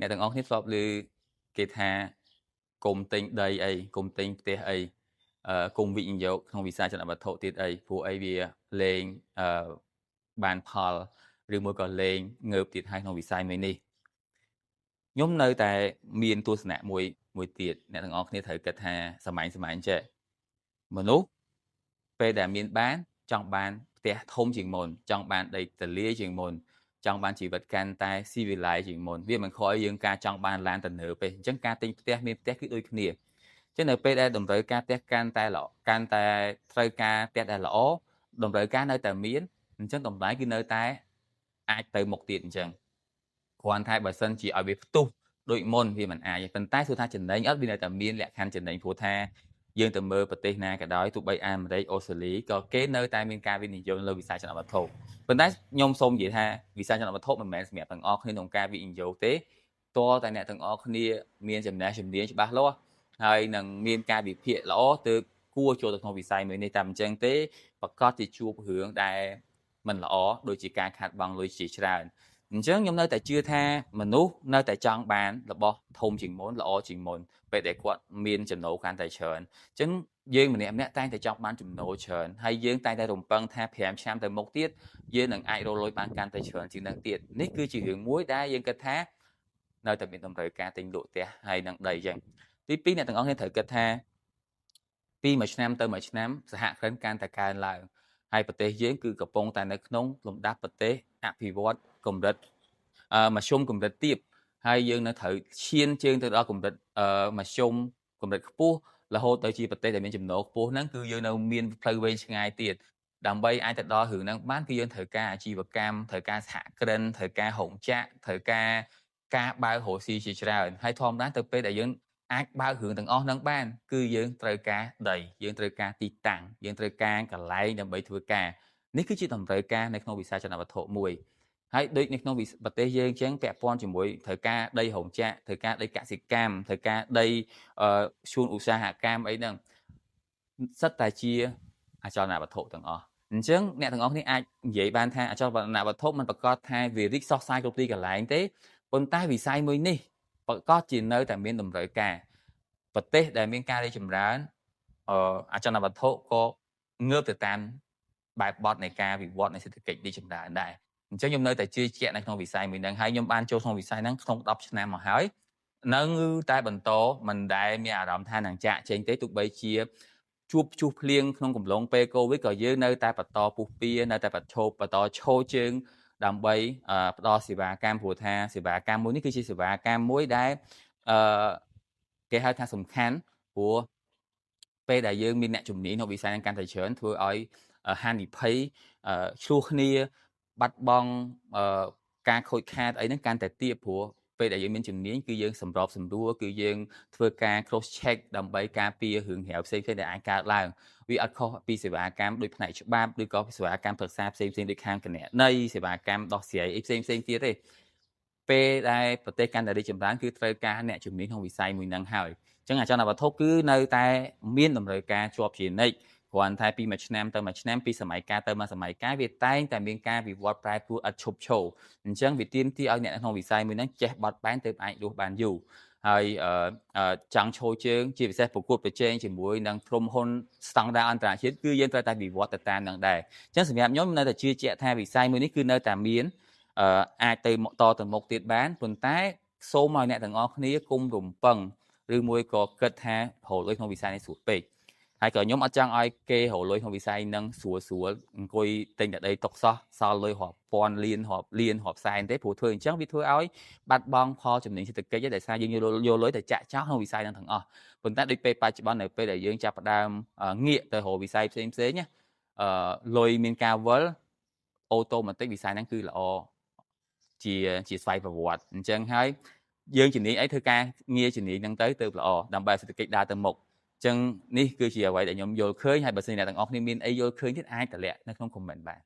អ្នកទាំងអស់គ្នាធ្លាប់ឮគេថាគុំទិញដីអីគុំទិញផ្ទះអីគុំវិនិយោគក្នុងវិស័យចលនាវត្ថុទៀតអីព្រោះអីវាលេងបានផលឬមួយក៏លេងងើបទៀតហើយក្នុងវិស័យមួយនេះខ្ញុំនៅតែមានទស្សនៈមួយទៀតអ្នកទាំងអស់គ្នាត្រូវគិតថាសម័យចេះមនុស្សពេលដែលមានបានចង់បានផ្ទះធំជាងមុនចង់បានដីទលាជាងមុនចង់បានជីវិតកាន់តែស៊ីវិល័យជាងមុនវាមិនខុសឲ្យយើងការចង់បានឡានទំនើបទេអញ្ចឹងការទិញផ្ទះមានផ្ទះគឺដូចគ្នាអញ្ចឹងនៅពេលដែលតម្រូវការផ្ទះកាន់តែល្អកាន់តែត្រូវការផ្ទះដែលល្អតម្រូវការនៅតែមានអញ្ចឹងតម្លៃគឺនៅតែអាចទៅមុខទៀតអញ្ចឹងគ្រាន់តែបើសិនជាឲ្យវាផ្ទុះដូចមុនវាមិនអាចទេប៉ុន្តែសួរថាចំណេញអត់វានៅតែមានលក្ខខណ្ឌចំណេញព្រោះថាយើងទៅមើលប្រទេសណាក៏ដោយទោះបីអាមេរិកអូស្ត្រាលីក៏គេនៅតែមានការវិនិយោគលើវិស័យចលនាវត្ថុប៉ុន្តែខ្ញុំសូមនិយាយថាវិស័យចលនាវត្ថុមិនមែនសម្រាប់ទាំងអស់គ្នាក្នុងការវិនិយោគទេតើតែអ្នកទាំងអស់គ្នាមានចំណេះជំនាញច្បាស់លាស់ហើយនឹងមានការវិភាគល្អទើបគួរចូលទៅក្នុងវិស័យមួយនេះតែមិនចឹងទេប្រកាសជាជួបរឿងដែលមិនល្អដូចជាការខាតបង់លុយជាច្រើនអញ្ចឹងខ្ញុំនៅតែជឿថាមនុស្សនៅតែចង់បានរបស់ធំជាងមុនល្អជាងមុនពេលដែលគាត់មានចំណូលកាន់តែច្រើនអញ្ចឹងយើងម្នាក់តែងតែចង់បានចំណូលច្រើនហើយយើងតែងតែរំពឹងថា5ឆ្នាំទៅមុខទៀតយើងនឹងអាចរកលុយបានកាន់តែច្រើនជាងនឹងទៀតនេះគឺជារឿងមួយដែលយើងគិតថានៅតែមានតម្រូវការទិញលក់ផ្ទះហើយនឹងដីអញ្ចឹងទី2អ្នកទាំងអស់គ្នាត្រូវគិតថាពីមួយឆ្នាំទៅមួយឆ្នាំសហគ្រិនកាន់តែកើនឡើងហើយប្រទេសយើងគឺកំពុងតែនៅក្នុងលំដាប់ប្រទេសអភិវឌ្ឍកម្រិតមធ្យមកម្រិតទាបហើយយើងនៅត្រូវឈានជើងទៅដល់កម្រិតមធ្យមកម្រិតខ្ពស់រហូតទៅជាប្រទេសដែលមានចំណូលខ្ពស់ហ្នឹងគឺយើងនៅមានផ្លូវវែងឆ្ងាយទៀតដើម្បីអាចទៅដល់រឿងហ្នឹងបានគឺយើងត្រូវការអាជីវកម្មត្រូវការសហគ្រិនត្រូវការហុងចក្រត្រូវការបើករកស៊ីជាច្រើនហើយធម្មតាទៅពេលដែលយើងអាចបើករឿងទាំងអស់ហ្នឹងបានគឺយើងត្រូវការដីយើងត្រូវការទីតាំងយើងត្រូវការកន្លែងដើម្បីធ្វើការនេះគឺជាតម្រូវការនៅក្នុងវិស័យចលនាវត្ថុមួយហើយដូចនៅក្នុងប្រទេសយើងអញ្ចឹងពាក់ព័ន្ធជាមួយត្រូវការដីរោងចក្រត្រូវការដីកសិកម្មត្រូវការដីសួនឧស្សាហកម្មអីហ្នឹងសិតតែជាអចលនវត្ថុទាំងអស់អញ្ចឹងអ្នកទាំងអស់គ្នាអាចនិយាយបានថាអចលនវត្ថុមិនប្រកាសថាវារីកសុះសាយគ្រប់ទីកន្លែងទេប៉ុន្តែវិស័យមួយនេះប្រកាសជានៅតែមានតម្រូវការប្រទេសដែលមានការរីកចម្រើនអចលនវត្ថុក៏ងើបទៅតាមបែបបទនៃការវិវត្តនៃសេដ្ឋកិច្ចរីកចម្រើនដែរអញ្ចឹងខ្ញុំនៅតែជឿជាក់នៅក្នុងវិស័យមួយហ្នឹងហើយខ្ញុំបានចូលក្នុងវិស័យហ្នឹងក្នុង10ឆ្នាំមកហើយនៅតែបន្តមិនដែលមានអារម្មណ៍ថានឹងចាកចេញទេទោះបីជាជួបព្យុះភ្លៀងក្នុងកំឡុងពេលកូវីដក៏យើងនៅតែបន្តពុះពៀនៅតែបន្តឈរជើងដើម្បីផ្ដល់សេវាកម្មព្រោះថាសេវាកម្មមួយនេះគឺជាសេវាកម្មមួយដែលអឺគេហៅថាសំខាន់ព្រោះពេលដែលយើងមានអ្នកជំនាញក្នុងវិស័យហ្នឹងកាន់តែច្រើនធ្វើឲ្យហានិភ័យឆ្លោះគ្នាបាត់បង់ការខូចខាតអីហ្នឹងកាន់តែទាបព្រោះពេលដែលយើងមានជំនាញគឺយើងសម្របសម្រួលគឺយើងធ្វើការ cross check ដើម្បីការពាររឿងរ៉ាវផ្សេងៗដែលអាចកើតឡើងវាអត់ខុសពីសេវាកម្មដូចផ្នែកច្បាប់ឬក៏សេវាកម្មប្រឹក្សាផ្សេងៗដូចខាងគណនេយ្យសេវាកម្មដោះស្រាយអីផ្សេងៗទៀតទេពេលដែលប្រទេសកាន់តែរីកចម្រើនគឺត្រូវការអ្នកជំនាញក្នុងវិស័យមួយហ្នឹងហើយអញ្ចឹងអចលនវត្ថុគឺនៅតែមានតម្រូវការជាប់ជានិច្ចគ្រាន់តែពីមួយឆ្នាំទៅមួយឆ្នាំពីសម័យកាលទៅមួយសម័យកាលវាតែងតែមានការវិវត្តប្រែប្រួលឥតឈប់ឈរអញ្ចឹងវាទាមទារឲ្យអ្នកក្នុងវិស័យមួយហ្នឹងចេះបត់បែនទើបអាចរស់បានយូរហើយចង់ឈរជើងជាពិសេសប្រកួតប្រជែងជាមួយនឹងក្រុមហ៊ុនស្តង់ដារអន្តរជាតិគឺយើងត្រូវតែវិវត្តទៅតាមនឹងដែរអញ្ចឹងសម្រាប់ខ្ញុំនៅតែជឿជាក់ថាវិស័យមួយនេះគឺនៅតែមានអាចទៅមុខទៀតបានប៉ុន្តែសូមឲ្យអ្នកទាំងអស់គ្នាគុំរំពឹងឬមួយក៏គិតថារកលុយក្នុងវិស័យនេះស្រួលពេកហើយក៏ខ្ញុំអត់ចង់ឲ្យគេរកលុយក្នុងវិស័យហ្នឹងស្រួលអង្គុយទិញតែដីទុកសល់លុយរាប់ពាន់លានរាប់សែនទេព្រោះធ្វើអញ្ចឹងវាធ្វើឲ្យបាត់បង់ផលចំណេញសេដ្ឋកិច្ចដោយសារយើងយកលុយទៅចាក់ចោលក្នុងវិស័យហ្នឹងទាំងអស់ប៉ុន្តែដូចពេលបច្ចុប្បន្ននៅពេលដែលយើងចាប់ផ្ដើមងាកទៅរកវិស័យផ្សេងណាលុយមានការវិលអូតូម៉ាទិកវិស័យហ្នឹងគឺល្អជាស្វ័យប្រវត្តិអញ្ចឹងហើយយើងជំនាញអីធ្វើការងារជំនាញហ្នឹងទៅល្អដើម្បីសេដ្ឋកិច្ចដើរទៅមុខអញ្ចឹងនេះគឺជាអ្វីដែលខ្ញុំយល់ឃើញហើយបើសិនអ្នកទាំងអស់គ្នាមានអីយល់ឃើញទៀតអាចតម្លាក់នៅក្នុង comment បាទ